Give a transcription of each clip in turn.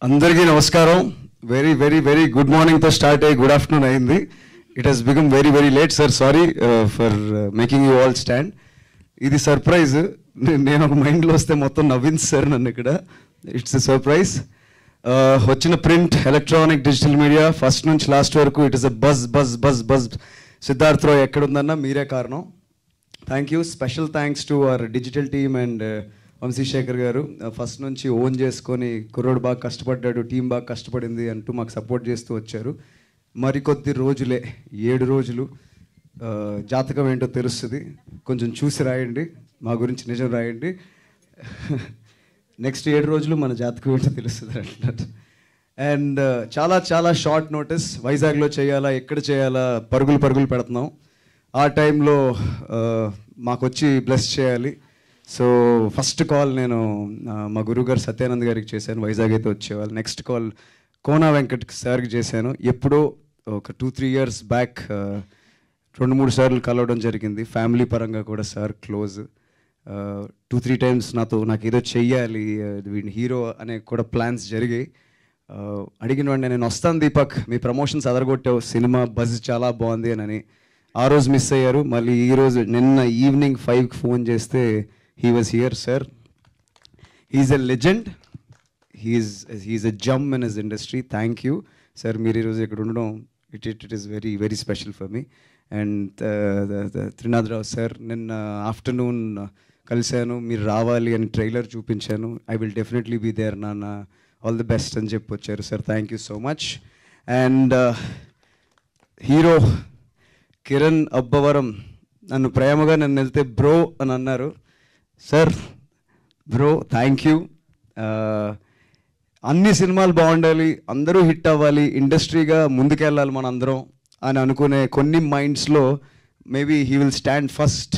అందరికీ నమస్కారం. Very very very good మార్నింగ్తో స్టార్ట్ అయ్యి గుడ్ ఆఫ్టర్నూన్ అయింది. It has become very very late sir. Sorry for making you all stand. ఇది surprise. నేను ఒక మైండ్లో వస్తే మొత్తం నవ్వింది సార్ నన్ను ఇక్కడ. It's a surprise. వచ్చిన print, electronic, digital media first నుంచి లాస్ట్ వరకు it is a buzz buzz buzz buzz. Siddharth Rai ఎక్కడుందన్నా మీరే కారణం. Thank you. Special thanks to our digital team and Vamsi Sekhar గారు. ఫస్ట్ నుంచి ఓన్ చేసుకొని కుర్రోడు బాగా కష్టపడ్డాడు, టీం బాగా కష్టపడింది అంటూ మాకు సపోర్ట్ చేస్తూ వచ్చారు. మరికొద్ది రోజులే, 7 రోజులు జాతకం ఏంటో తెలుస్తుంది. కొంచెం చూసి రాయండి, మా గురించి నిజం రాయండి. నెక్స్ట్ 7 రోజులు మన జాతకం ఏంటో తెలుస్తుంది అంటున్నారు. అండ్ చాలా చాలా షార్ట్ నోటీస్. వైజాగ్లో చేయాలా, ఎక్కడ చేయాలా, పరుగులు పరుగులు పెడుతున్నాం. ఆ టైంలో మాకు వచ్చి బ్లెస్ చేయాలి. సో ఫస్ట్ కాల్ నేను మా గురువుగారు సత్యానంద్ గారికి చేశాను, వైజాగ్ అయితే వచ్చేవాళ్ళు. నెక్స్ట్ కాల్ కోనా వెంకట్ సార్కి చేశాను. ఎప్పుడో ఒక 2-3 years బ్యాక్ 2-3 సార్లు కలవడం జరిగింది. ఫ్యామిలీ పరంగా కూడా సార్ క్లోజ్. 2-3 times నాకు ఏదో చెయ్యాలి, వీడిని హీరో అనే కూడా ప్లాన్స్ జరిగాయి. అడిగిన వాడిని, నేను వస్తాను దీపక్, మీ ప్రమోషన్స్ అదరగొట్టావు, సినిమా బజ్ చాలా బాగుంది అని. ఆ రోజు మిస్ అయ్యారు. మళ్ళీ ఈరోజు నిన్న ఈవినింగ్ 5కి ఫోన్ చేస్తే he was here, sir. He's a legend. He's a gem in his industry. Thank you, sir. Meer ee roju ikkada undadam, it is very very special for me. And Trinath Rao sir, ninna afternoon కలిసాను, మీరు రావాలి అని trailer చూపించాను. I will definitely be there nana, all the best అని చెప్పి వచ్చారు sir. Thank you so much. And hero Kiran Abbavaram నన్ను ప్రేమగా నన్ను వెళ్తే బ్రో అని అన్నారు. Sir bro thank you. అన్ని సినిమాలు బాగుండాలి, అందరూ హిట్ అవ్వాలి, ఇండస్ట్రీగా ముందుకెళ్ళాలి మన అందరం అని అనుకునే కొన్ని మైండ్స్లో maybe he will stand first.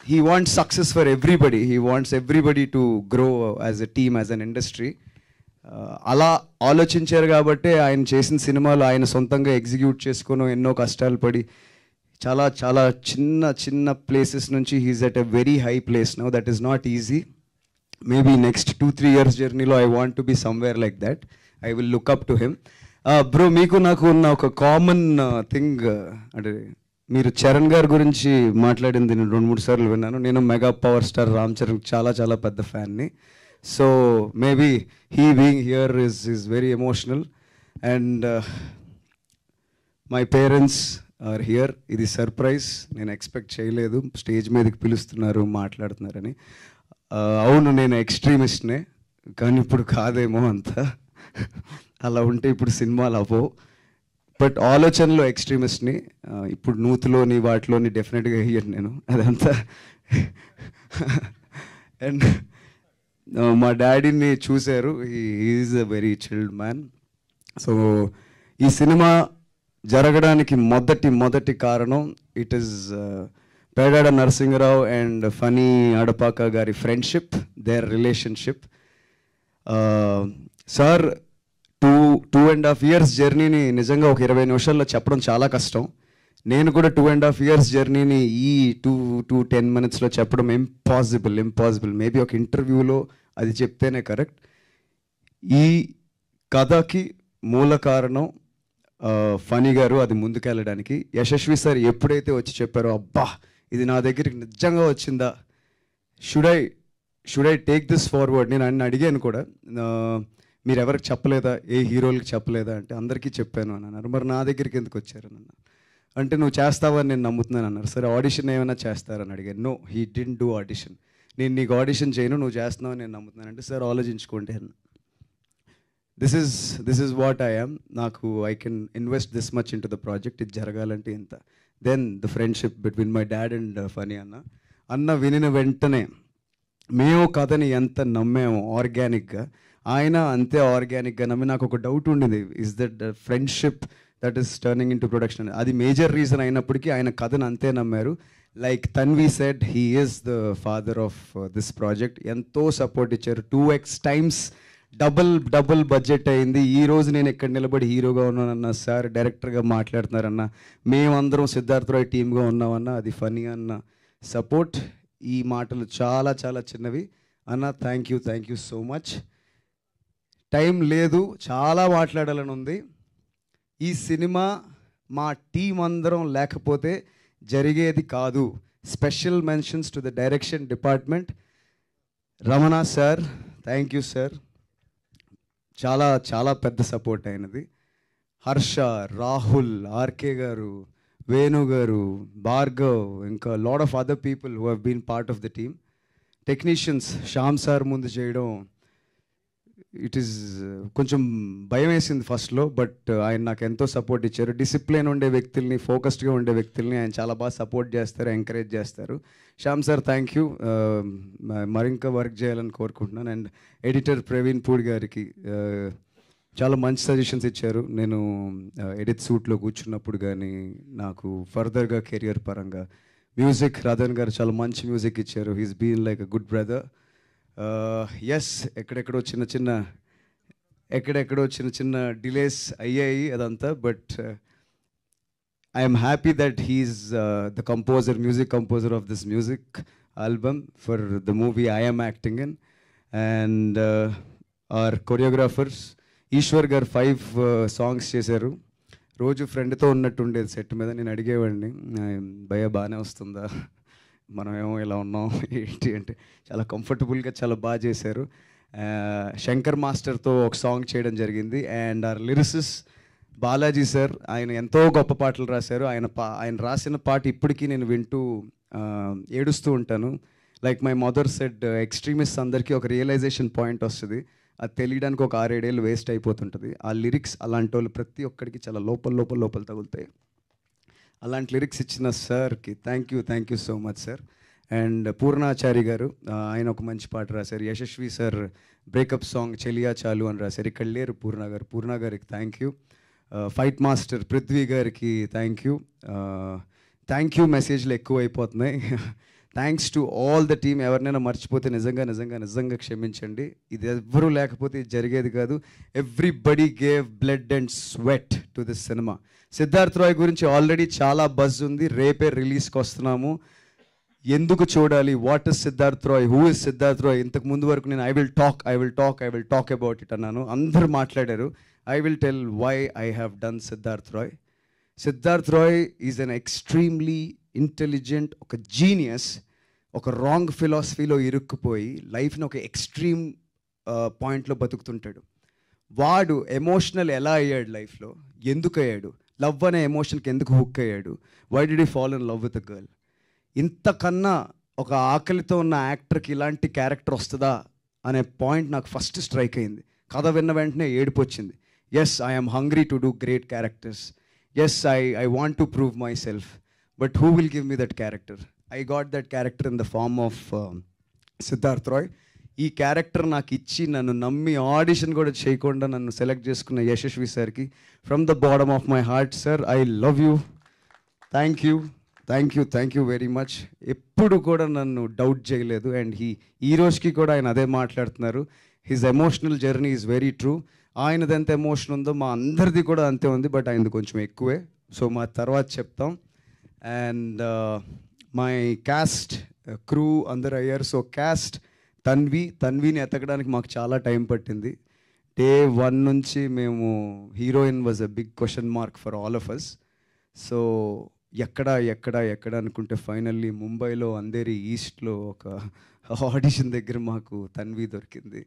He wants success for everybody. He wants everybody to grow as a team, as an industry. అలా ఆలోచించారు కాబట్టే ఆయన చేసిన సినిమాలు ఆయన సొంతంగా ఎగ్జిక్యూట్ చేసుకొని ఎన్నో కష్టాలు పడి చాలా చాలా చిన్న చిన్న ప్లేసెస్ నుంచి he's at a very high place now. That is not easy. Maybe next 2-3 years జర్నీలో I want to be somewhere like that. I will look up to him. Bro, మీకు నాకు ఉన్న ఒక కామన్ థింగ్ అంటే, మీరు చరణ్ గారి గురించి మాట్లాడింది నేను 2-3 సార్లు విన్నాను. నేను mega power star Ram Charan చాలా చాలా పెద్ద ఫ్యాన్ని. So maybe he being here is very emotional. And my parents are here. ఇది సర్ప్రైజ్, నేను ఎక్స్పెక్ట్ చేయలేదు. స్టేజ్ మీదకి పిలుస్తున్నారు, మాట్లాడుతున్నారని. అవును, నేను ఎక్స్ట్రీమిస్ట్నే, కానీ ఇప్పుడు కాదేమో అంతా. అలా ఉంటే ఇప్పుడు సినిమాలు అవ్వవు. బట్ ఆలోచనలో ఎక్స్ట్రీమిస్ట్ని. ఇప్పుడు నూతులోని వాటిలోని డెఫినెట్గా హియర్ నేను అదంతా. అండ్ మా డాడీని చూశారు. Is a very chilled man. So ఈ సినిమా జరగడానికి మొదటి కారణం it is Pedada Narasimharao and Phani Adapaka గారి friendship, their relationship. Sir 2.5 years జర్నీని నిజంగా ఒక 20 నిమిషాల్లో చెప్పడం చాలా కష్టం. నేను కూడా 2.5 years జర్నీని ఈ 2-10 minutesలో చెప్పడం ఇంపాసిబుల్. మేబీ ఒక ఇంటర్వ్యూలో అది చెప్తేనే కరెక్ట్. ఈ కథకి మూల కారణం ఫనీ గారు. అది ముందుకెళ్ళడానికి యశస్వి సార్ ఎప్పుడైతే వచ్చి చెప్పారో, అబ్బా ఇది నా దగ్గరికి నిజంగా వచ్చిందా, should I take this forward. నేను ఆయన అడిగాను కూడా, మీరు ఎవరికి చెప్పలేదా, ఏ హీరోలకి చెప్పలేదా అంటే అందరికీ చెప్పాను అని అన్నారు. మరి నా దగ్గరికి ఎందుకు వచ్చారు అన్న అంటే, నువ్వు చేస్తావని నేను నమ్ముతున్నాను అన్నారు. సరే ఆడిషన్ ఏమైనా చేస్తారని అడిగాను. No, he didn't do audition. నేను నీకు ఆడిషన్ చేయను, నువ్వు చేస్తున్నావు నేను నమ్ముతున్నాను అంటే, సార్ ఆలోచించుకోండి అన్న. This is what I am. నాకు I can invest this much into the project. ఇది జరగాలంటే ఇంత. Then the friendship between my dad and Phani అన్న వినిన వెంటనే మేము కథని ఎంత నమ్మాము ఆర్గానిక్గా, ఆయన అంతే ఆర్గానిక్గా నమ్మి. నాకు ఒక డౌట్ ఉండింది, is that friendship that is turning in to production. అది మేజర్ రీజన్ అయినప్పటికీ ఆయన కథను అంతే నమ్మారు. Like Tanvi said, he is the father of this project. ఎంతో సపోర్ట్ ఇచ్చారు. 2x times డబుల్ బడ్జెట్ అయింది. ఈరోజు నేను ఇక్కడ నిలబడి హీరోగా ఉన్నానన్న, సార్ డైరెక్టర్గా మాట్లాడుతున్నారన్న, మేమందరం సిద్ధార్థ్ రాయ్ టీమ్గా ఉన్నామన్న, అది ఫనీ అన్న సపోర్ట్. ఈ మాటలు చాలా చాలా చిన్నవి అన్న. Thank you so much. Time లేదు, చాలా మాట్లాడాలని ఉంది. ఈ సినిమా మా టీం అందరం లేకపోతే జరిగేది కాదు. Special mentions to the direction department. Ramana sir, thank you sir, చాలా చాలా పెద్ద సపోర్ట్ అయినది. హర్ష, రాహుల్, ఆర్కే గారు, వేణు గారు, భార్గవ్, ఇంకా lot of other people who have been part of the team. Technicians Shyam sir ముందు చేయడం ఇట్ ఈస్ కొంచెం భయం వేసింది ఫస్ట్లో, బట్ ఆయన నాకు ఎంతో సపోర్ట్ ఇచ్చారు. డిసిప్లిన్ ఉండే వ్యక్తుల్ని, ఫోకస్డ్గా ఉండే వ్యక్తుల్ని ఆయన చాలా బాగా సపోర్ట్ చేస్తారు, ఎంకరేజ్ చేస్తారు. శ్యామ్ సార్ థ్యాంక్ యూ, మరింకా వర్క్ చేయాలని కోరుకుంటున్నాను. అండ్ ఎడిటర్ ప్రవీణ్ పూడి గారికి చాలా మంచి సజెషన్స్ ఇచ్చారు. నేను ఎడిట్ సూట్లో కూర్చున్నప్పుడు కానీ నాకు ఫర్దర్గా కెరియర్ పరంగా. మ్యూజిక్ రాధన్ గారు చాలా మంచి మ్యూజిక్ ఇచ్చారు. He's been like a good brother. Yes, ఎక్కడెక్కడో చిన్న డిలేస్ అయ్యాయి అదంతా, but I'm happy that he's the composer, music composer of this music album for the movie I am acting in. And our choreographers Eshwar garu 5 songs చేశారు. రోజు ఫ్రెండ్తో ఉన్నట్టు ఉండేది set మీద. నేను అడిగేవాడిని, భయ బాగానే వస్తుందా, మనమేమో ఇలా ఉన్నాం ఏంటి అంటే, చాలా కంఫర్టబుల్గా చాలా బాగా చేశారు. శంకర్ మాస్టర్తో ఒక సాంగ్ చేయడం జరిగింది. And our lyricist Balaji sir, ఆయన ఎంతో గొప్ప పాటలు రాశారు. ఆయన రాసిన పాట ఇప్పటికీ నేను వింటూ ఏడుస్తూ ఉంటాను. Like my mother said, extremist అందరికీ ఒక రియలైజేషన్ పాయింట్ వస్తుంది, అది తెలియడానికి ఒక 6-7 ఏళ్ళు వేస్ట్ అయిపోతుంటుంది. ఆ లిరిక్స్ అలాంటి వాళ్ళు ప్రతి ఒక్కడికి చాలా లోపల తగులుతాయి. అలాంటి లిరిక్స్ ఇచ్చిన సార్కి thank you so much sir. And Purnachari గారు, ఆయన ఒక మంచి పాట రాశారు. యశస్వి సార్ బ్రేకప్ సాంగ్ చెలియా చాలు అని రాశారు. ఇక్కడ లేరు పూర్ణ గారికి thank you. Fight master Prithvi గారికి థ్యాంక్ యూ. మెసేజ్లు ఎక్కువ అయిపోతున్నాయి. Thanks to all the team. ఎవరినైనా మర్చిపోతే నిజంగా క్షమించండి. ఇది ఎవ్వరూ లేకపోతే ఇది జరిగేది కాదు. Everybody gave blood and sweat to this cinema. Siddharth Roy గురించి ఆల్రెడీ చాలా బజ్ ఉంది. రేపే రిలీజ్కి వస్తున్నాము. ఎందుకు చూడాలి, what is Siddharth Roy, who is Siddharth Roy? ఇంతకు ముందు వరకు నేను I will talk about it అన్నాను. అందరూ మాట్లాడారు. I will tell why I have done Siddharth Roy. Siddharth Roy is an extremely intelligent, ఒక జీనియస్, ఒక రాంగ్ ఫిలాసఫీలో ఇరుక్కుపోయి లైఫ్ని ఒక ఎక్స్ట్రీమ్ పాయింట్లో బతుకుతుంటాడు. వాడు ఎమోషనల్ ఎలా అయ్యాడు లైఫ్లో, ఎందుకు అయ్యాడు, లవ్ అనే ఎమోషన్కి ఎందుకు హుక్ అయ్యాడు, why did he fall in love with a girl? ఇంతకన్నా ఒక ఆకలితో ఉన్న యాక్టర్కి ఇలాంటి క్యారెక్టర్ వస్తుందా అనే పాయింట్ నాకు ఫస్ట్ స్ట్రైక్ అయింది. కథ విన్న వెంటనే ఏడుపు వచ్చింది. Yes, I'm hungry to do great characters. Yes, I want to prove myself. But who will give me that character? I got that character in the form of Siddharth Roy. ఈ character నాకు ఇచ్చి నన్ను నమ్మి audition కూడా చేయకుండా నన్ను select చేసుకున్న యశస్వి సార్కి from the bottom of my heart sir, I love you. Thank you very much. ఎప్పుడు కూడా నన్ను డౌట్ చేయలేదు. అండ్ ఈ రోజుకి కూడా ఆయన అదే మాట్లాడుతున్నారు. His emotional journey is very true. ఆయనది ఎంత ఎమోషన్ ఉందో మా అందరిది కూడా అంతే ఉంది, బట్ ఆయనది కొంచెం ఎక్కువే. సో మా తర్వాత చెప్తాం. అండ్ మై క్యాస్ట్ క్రూ అందరు అయ్యారు. సో క్యాస్ట్ తన్విని ఎతకడానికి మాకు చాలా టైం పట్టింది. డే 1 నుంచి మేము heroine was a big question mark for all of us. So ఎక్కడ అనుకుంటే ఫైనల్లీ ముంబైలో అంధేరి ఈస్ట్లో ఒక ఆడిషన్ దగ్గర మాకు తన్వి దొరికింది.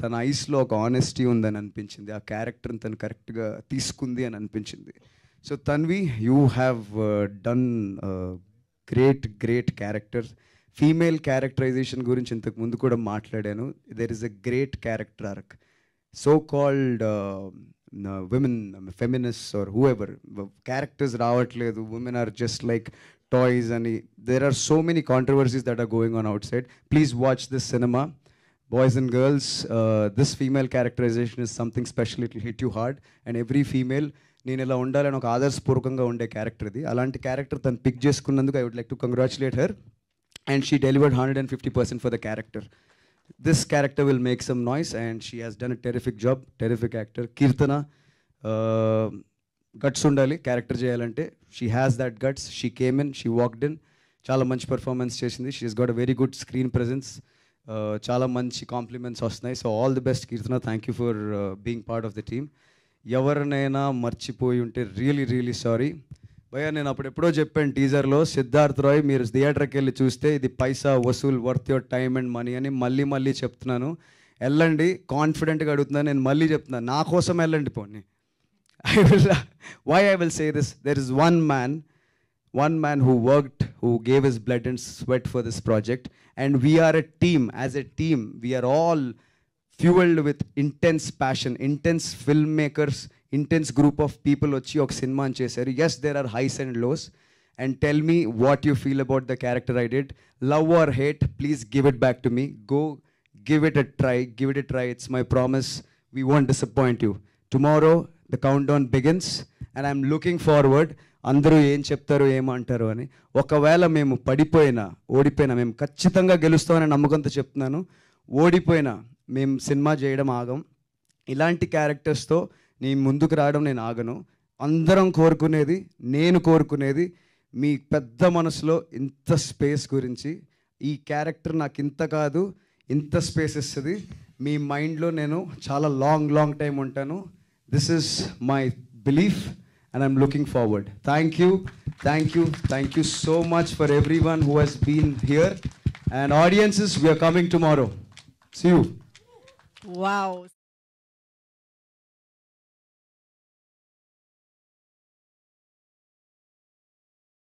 తన ఐస్లో ఒక ఆనెస్టీ ఉందని అనిపించింది. ఆ క్యారెక్టర్ని తను కరెక్ట్గా తీసుకుంది అని అనిపించింది. So Tanvi, you have done great character. Female characterisation గురించి ఇంతకు ముందు కూడా మాట్లాడాను. There is a great character arc. So called women, feminists or whoever, characters రావట్లేదు, women are just like toys, and there are so many controversies that are going on outside. Please watch this cinema, boys and girls. This female characterization is something special. It will hit you hard. And every female, నేను ఇలా ఉండాలని ఒక ఆదర్శపూర్వకంగా ఉండే character ఇది. అలాంటి character తను pick చేసుకున్నందుకు I would like to congratulate her. And she delivered 150% for the character. This character will make some noise and she has done a terrific job. Terrific actor. Kirtana, guts undali character cheyalante. She has that guts. She came in, she walked in. Chala manchi performance chesindi. She has got a very good screen presence. చాలా మంచి compliments వస్తున్నాయి. So all the best Keerthana, thank you for being part of the team. ఎవరినైనా మర్చిపోయి ఉంటే really really sorry భయ్యా. నేను అప్పుడు ఎప్పుడో చెప్పాను టీజర్లో, సిద్ధార్థ్ రాయ్ మీరు థియేటర్కి వెళ్ళి చూస్తే ఇది పైసా వసూల్, worth your time and money అని మళ్ళీ మళ్ళీ చెప్తున్నాను. వెళ్ళండి, కాన్ఫిడెంట్గా అడుగుతున్నాను. నేను మళ్ళీ చెప్తున్నాను, నా కోసం వెళ్ళండి పోనీ. I will say this, there is one man who worked, who gave his blood and sweat for this project, and we are a team. As a team, we are all fueled with intense passion, intense filmmakers, intense group of people వచ్చి ఒక cinema చేశారు. Yes, there are highs and lows, and tell me what you feel about the character I did. Love or hate, please give it back to me. Go give it a try, it's my promise, we won't disappoint you. Tomorrow the countdown begins and I'm looking forward. అందరూ ఏం చెప్తారు ఏమంటారు అని. ఒకవేళ మేము పడిపోయినా ఓడిపోయినా మేము ఖచ్చితంగా గెలుస్తామని నమ్మకంతో చెప్తున్నాను. ఓడిపోయినా మేము సినిమా చేయడం ఆగం. ఇలాంటి క్యారెక్టర్స్తో నేను ముందుకు రావడం నేను ఆగను. అందరం కోరుకునేది, నేను కోరుకునేది మీ పెద్ద మనసులో ఇంత స్పేస్ గురించి. ఈ క్యారెక్టర్ నాకు ఇంత కాదు, ఇంత స్పేస్ ఇస్తుంది. మీ మైండ్లో నేను చాలా లాంగ్ టైం ఉంటాను. This is my belief and I'm looking forward. Thank you so much for everyone who has been here, and audiences, we are coming tomorrow. See you. Wow.